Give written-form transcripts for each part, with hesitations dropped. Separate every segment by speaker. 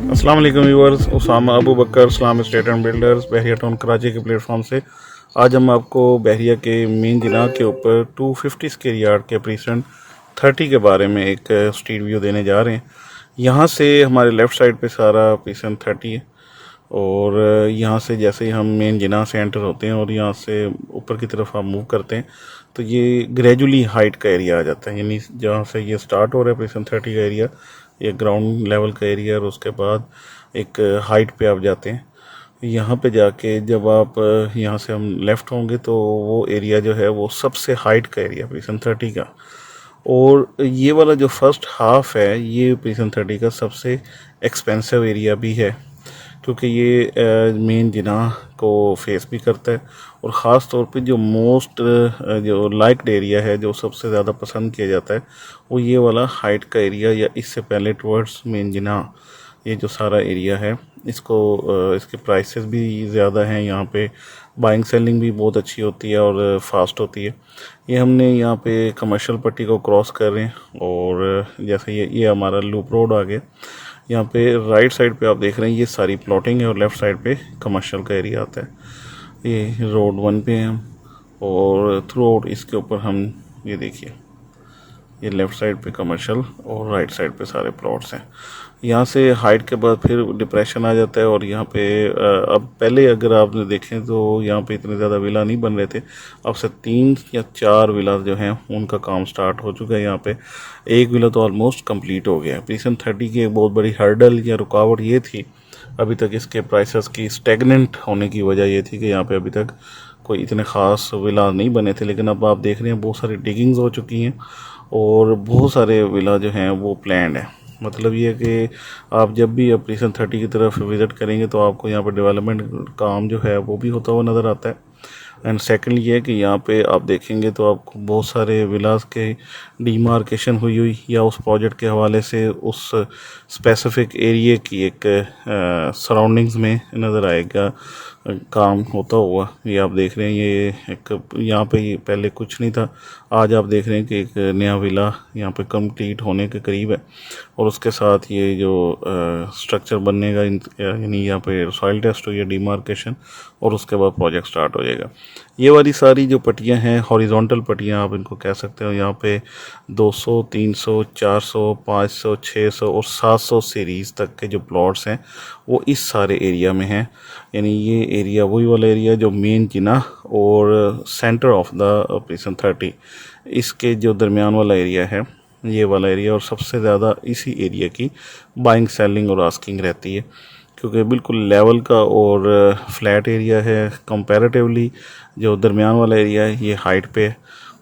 Speaker 1: अस्सलाम वालेकुम viewers, Usama Abu Bakr Islam state and builders Bahria town Karachi के प्लेटफॉर्म से आज हम आपको बहरिया के मेन जिना के ऊपर 250 स्क्वायर यार्ड के प्रीसेंट 30 के बारे में एक स्ट्रीट व्यू देने जा रहे हैं। यहाँ से हमारे लेफ़्ट साइड पे सारा प्रीसेंट 30 है और यहाँ से जैसे ही हम मेन जिना से एंटर होते हैं और यहाँ से ऊपर की तरफ हम मूव करते हैं तो ये ग्रेजुअली हाइट का एरिया आ जाता है। यानी जहाँ से ये स्टार्ट हो रहा है प्रीसेंट 30 का एरिया, ये ग्राउंड लेवल का एरिया, और उसके बाद एक हाइट पे आप जाते हैं। यहाँ पे जाके जब आप यहाँ से हम लेफ़्ट होंगे तो वो एरिया जो है वो सबसे हाइट का एरिया प्रीसेंट 30 का, और ये वाला जो फर्स्ट हाफ है ये प्रीसेंट 30 का सबसे एक्सपेंसिव एरिया भी है क्योंकि ये मेन जिना को फेस भी करता है। और ख़ास तौर पे जो मोस्ट जो लाइक्ड एरिया है, जो सबसे ज़्यादा पसंद किया जाता है, वो ये वाला हाइट का एरिया या इससे पहले टुवर्ड्स मेन जिना ये जो सारा एरिया है। इसके प्राइसेस भी ज़्यादा हैं, यहाँ पे बाइंग सेलिंग भी बहुत अच्छी होती है और फास्ट होती है। ये हमने यहाँ पे कमर्शियल पट्टी को क्रॉस कर रहे हैं और जैसे ये हमारा लूप रोड आ गया। यहाँ पे राइट साइड पे आप देख रहे हैं ये सारी प्लॉटिंग है और लेफ़्ट साइड पे कमर्शियल का एरिया आता है। ये रोड 1 पे हैं और थ्रू आउट इसके ऊपर हम ये देखिए, ये लेफ़्ट साइड पे कमर्शियल और राइट साइड पे सारे प्लॉट्स हैं। यहाँ से हाइट के बाद फिर डिप्रेशन आ जाता है और यहाँ पे अब पहले अगर आपने देखें तो यहाँ पे इतने ज़्यादा विला नहीं बन रहे थे, अब से 3 या 4 विला जो हैं उनका काम स्टार्ट हो चुका है। यहाँ पे एक विला तो ऑलमोस्ट कंप्लीट हो गया है। प्रीसेंट 30 की एक बहुत बड़ी हर्डल या रुकावट ये थी अभी तक इसके प्राइसेस की स्टेगनेंट होने की वजह ये थी कि यहाँ पे अभी तक कोई इतने ख़ास विला नहीं बने थे, लेकिन अब आप देख रहे हैं बहुत सारी डिगिंग्स हो चुकी हैं और बहुत सारे विला जो हैं वो प्लैंड है। मतलब ये है कि आप जब भी प्रीसेंट 30 की तरफ विज़िट करेंगे तो आपको यहाँ पर डेवलपमेंट काम जो है वो भी होता हुआ नज़र आता है। एंड सेकंड ये है कि यहाँ पे आप देखेंगे तो आपको बहुत सारे विलास के डीमार्केशन हुई या उस प्रोजेक्ट के हवाले से उस स्पेसिफिक एरिया की एक सराउंडिंग्स में नज़र आएगा काम होता हुआ। ये आप देख रहे हैं, ये एक यहाँ पे ये पहले कुछ नहीं था, आज आप देख रहे हैं कि एक नया विला यहाँ पे कंप्लीट होने के करीब है और उसके साथ ये जो स्ट्रक्चर बनने का यानी यहाँ पे सॉइल टेस्ट हुई है, डीमार्केशन, और उसके बाद प्रोजेक्ट स्टार्ट हो जाएगा। ये वाली सारी जो पट्टियाँ हैं हॉरिजॉन्टल पट्टियाँ आप इनको कह सकते हो, यहाँ पे 200, 300, 400, 500, 600 और 700 सीरीज़ तक के जो प्लॉट्स हैं वो इस सारे एरिया में हैं। यानी ये एरिया वही वाला एरिया जो मेन जिना और सेंटर ऑफ द प्रीसेंट 30, इसके जो दरमियान वाला एरिया है ये वाला एरिया, और सबसे ज़्यादा इसी एरिया की बाइंग सेलिंग और आस्किंग रहती है क्योंकि बिल्कुल लेवल का और फ्लैट एरिया है। कंपैरेटिवली जो दरमियान वाला एरिया है ये हाइट पे है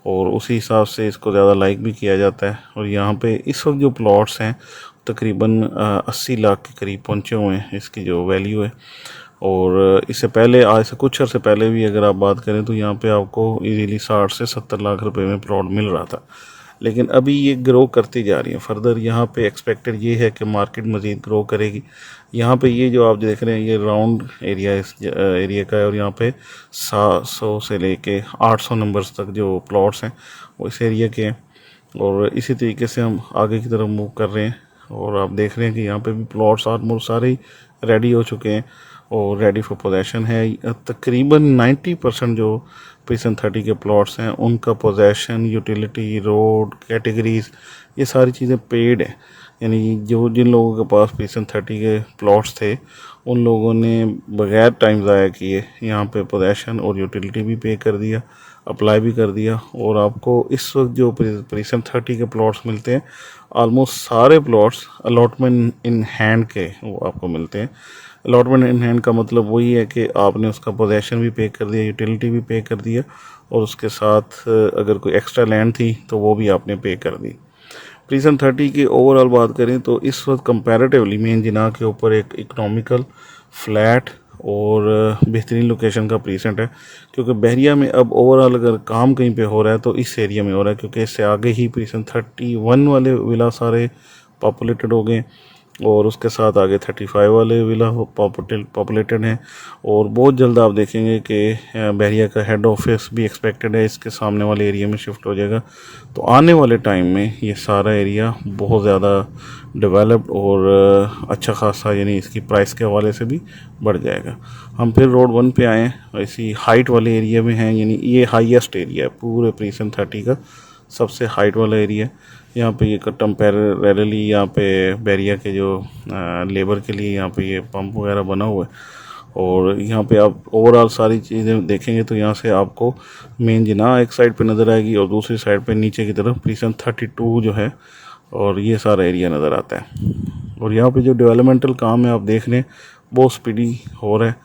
Speaker 1: और उसी हिसाब से इसको ज़्यादा लाइक भी किया जाता है। और यहाँ पे इस वक्त जो प्लॉट्स हैं तकरीबन 80 लाख के करीब पहुँचे हुए हैं इसकी जो वैल्यू है। और इससे पहले, आज से कुछ अर्से पहले भी अगर आप बात करें तो यहाँ पे आपको इजीली 60 से 70 लाख रुपए में प्लॉट मिल रहा था, लेकिन अभी ये ग्रो करती जा रही है फर्दर। यहाँ पे एक्सपेक्टेड ये है कि मार्केट मज़ीद ग्रो करेगी। यहाँ पे ये जो आप देख रहे हैं ये राउंड एरिया इस एरिया का है और यहाँ पे 700 से लेके 800 नंबर्स तक जो प्लॉट्स हैं वो इस एरिया के हैं। और इसी तरीके से हम आगे की तरफ मूव कर रहे हैं और आप देख रहे हैं कि यहाँ पे भी प्लॉट्स ऑलमोस्ट सारे ही रेडी हो चुके हैं और रेडी फॉर पोजेशन है। तकरीबन 90% जो प्रीसेंट 30 के प्लॉट्स हैं उनका पोजेशन, यूटिलिटी, रोड कैटेगरीज, ये सारी चीज़ें पेड है। यानी जिन लोगों के पास प्रीसेंट 30 के प्लॉट्स थे उन लोगों ने बग़ैर टाइम ज़ाया किए यहाँ पे पोजेशन और यूटिलिटी भी पे कर दिया, अप्लाई भी कर दिया। और आपको इस वक्त जो प्रीसेंट 30 के प्लॉट्स मिलते हैं ऑलमोस्ट सारे प्लॉट्स अलॉटमेंट इन हैंड के वो आपको मिलते हैं। अलॉटमेंट इन हैंड का मतलब वही है कि आपने उसका पोजेशन भी पे कर दिया, यूटिलिटी भी पे कर दिया और उसके साथ अगर कोई एक्स्ट्रा लैंड थी तो वो भी आपने पे कर दी। प्रीसेंट 30 की ओवरऑल बात करें तो इस वक्त कंपैरेटिवली मेन जिना के ऊपर एक इकोनॉमिकल, फ्लैट और बेहतरीन लोकेशन का प्रीसेंट है क्योंकि बहरिया में अब ओवरऑल अगर काम कहीं पे हो रहा है तो इस एरिया में हो रहा है क्योंकि इससे आगे ही प्रीसेंट 31 वाले विला सारे पॉपुलेटेड हो गए और उसके साथ आगे 35 वाले विला पॉपुलेटेड हैं। और बहुत जल्द आप देखेंगे कि बहरिया का हेड ऑफिस भी एक्सपेक्टेड है इसके सामने वाले एरिया में शिफ्ट हो जाएगा। तो आने वाले टाइम में ये सारा एरिया बहुत ज़्यादा डेवलप्ड और अच्छा अच्छा खासा यानी इसकी प्राइस के हवाले से भी बढ़ जाएगा। हम फिर रोड 1 पे आए हैं, इसी हाइट वाले एरिया में हैं, यानी ये हाईएस्ट एरिया है पूरे प्रीसन 30 का, सबसे हाइट वाला एरिया है। यहाँ पे ये टेम्परेरली यहाँ पे बैरिया के जो लेबर के लिए यहाँ पे ये पंप वगैरह बना हुआ है। और यहाँ पे आप ओवरऑल सारी चीज़ें देखेंगे तो यहाँ से आपको मेन जिना एक साइड पे नज़र आएगी और दूसरी साइड पे नीचे की तरफ प्रीसन 32 जो है और ये सारा एरिया नज़र आता है। और यहाँ पे जो डेवलपमेंटल काम है आप देख लें बहुत स्पीडी हो रहा है।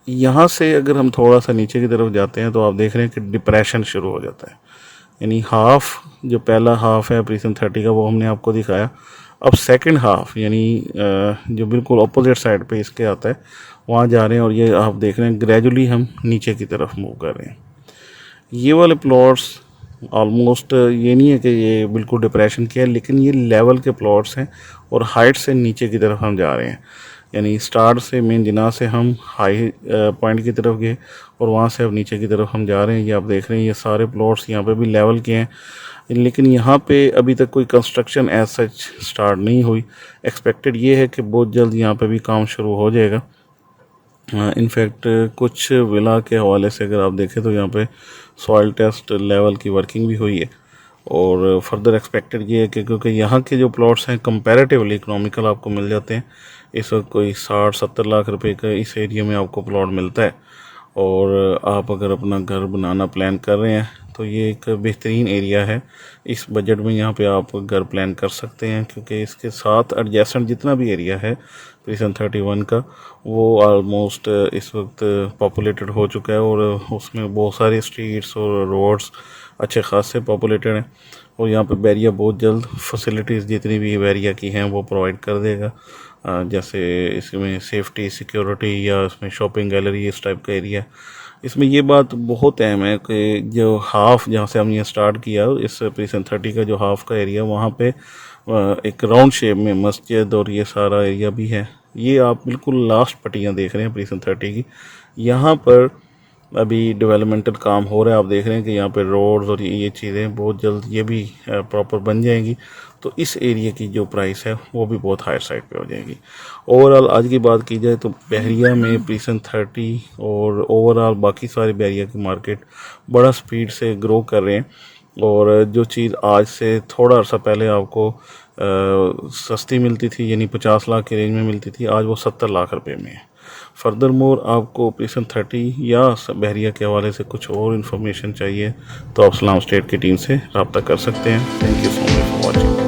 Speaker 1: यहाँ से अगर हम थोड़ा सा नीचे की तरफ जाते हैं तो आप देख रहे हैं कि डिप्रेशन शुरू हो जाता है, यानी हाफ जो पहला हाफ है प्रीसन 30 का वो हमने आपको दिखाया। अब सेकंड हाफ यानी जो बिल्कुल अपोजिट साइड पे इसके आता है वहाँ जा रहे हैं और ये आप देख रहे हैं ग्रेजुअली हम नीचे की तरफ मूव कर रहे हैं। ये वाले प्लॉट्स ऑलमोस्ट ये नहीं है कि ये बिल्कुल डिप्रेशन के है, लेकिन ये लेवल के प्लॉट्स हैं और हाइट से नीचे की तरफ हम जा रहे हैं, यानी स्टार्ट से मेन जिना से हम हाई पॉइंट की तरफ गए और वहाँ से अब नीचे की तरफ हम जा रहे हैं। ये आप देख रहे हैं ये सारे प्लॉट्स यहाँ पे भी लेवल के हैं, लेकिन यहाँ पे अभी तक कोई कंस्ट्रक्शन एज सच स्टार्ट नहीं हुई। एक्सपेक्टेड ये है कि बहुत जल्द यहाँ पे भी काम शुरू हो जाएगा। इनफैक्ट कुछ विला के हवाले से अगर आप देखें तो यहाँ पे सॉइल टेस्ट लेवल की वर्किंग भी हुई है और फर्दर एक्सपेक्टेड ये है कि क्योंकि यहाँ के जो प्लॉट्स हैं कंपैरेटिवली इकोनॉमिकल आपको मिल जाते हैं। इस वक्त कोई 60-70 लाख रुपए का इस एरिया में आपको प्लॉट मिलता है और आप अगर अपना घर बनाना प्लान कर रहे हैं तो ये एक बेहतरीन एरिया है। इस बजट में यहाँ पे आप घर प्लान कर सकते हैं क्योंकि इसके साथ एडजेसेंट जितना भी एरिया है प्रीसन 31 का वो ऑलमोस्ट इस वक्त पॉपुलेटेड हो चुका है और उसमें बहुत सारे स्ट्रीट्स और रोड्स अच्छे खासे पॉपुलेटेड हैं। और यहाँ पे बैरिया बहुत जल्द फैसिलिटीज़ जितनी भी बैरिया की हैं वो प्रोवाइड कर देगा, जैसे इसमें सेफ्टी सिक्योरिटी या इसमें शॉपिंग गैलरी इस टाइप का एरिया। इसमें ये बात बहुत अहम है कि जो हाफ जहाँ से हमने स्टार्ट किया इस प्रीसन 30 का जो हाफ का एरिया वहाँ पे एक राउंड शेप में मस्जिद और ये सारा एरिया भी है। ये आप बिल्कुल लास्ट पट्टियाँ देख रहे हैं प्रीसन 30 की, यहाँ पर अभी डेवलपमेंटल काम हो रहा है। आप देख रहे हैं कि यहाँ पे रोड्स और ये चीज़ें बहुत जल्द ये भी प्रॉपर बन जाएंगी तो इस एरिया की जो प्राइस है वो भी बहुत हायर साइड पे हो जाएगी। ओवरऑल आज की बात की जाए तो बहरिया में प्रीसन 30 और ओवरऑल बाकी सारे बहरिया की मार्केट बड़ा स्पीड से ग्रो कर रहे हैं और जो चीज़ आज से थोड़ा अर्सा पहले आपको सस्ती मिलती थी यानी 50 लाख की रेंज में मिलती थी, आज वो 70 लाख रुपए में है। फर्दर मोर आपको प्रीसन 30 या बहरिया के हवाले से कुछ और इन्फॉर्मेशन चाहिए तो आप सलाम स्टेट की टीम से रब्ता कर सकते हैं। Thank you so much for watching.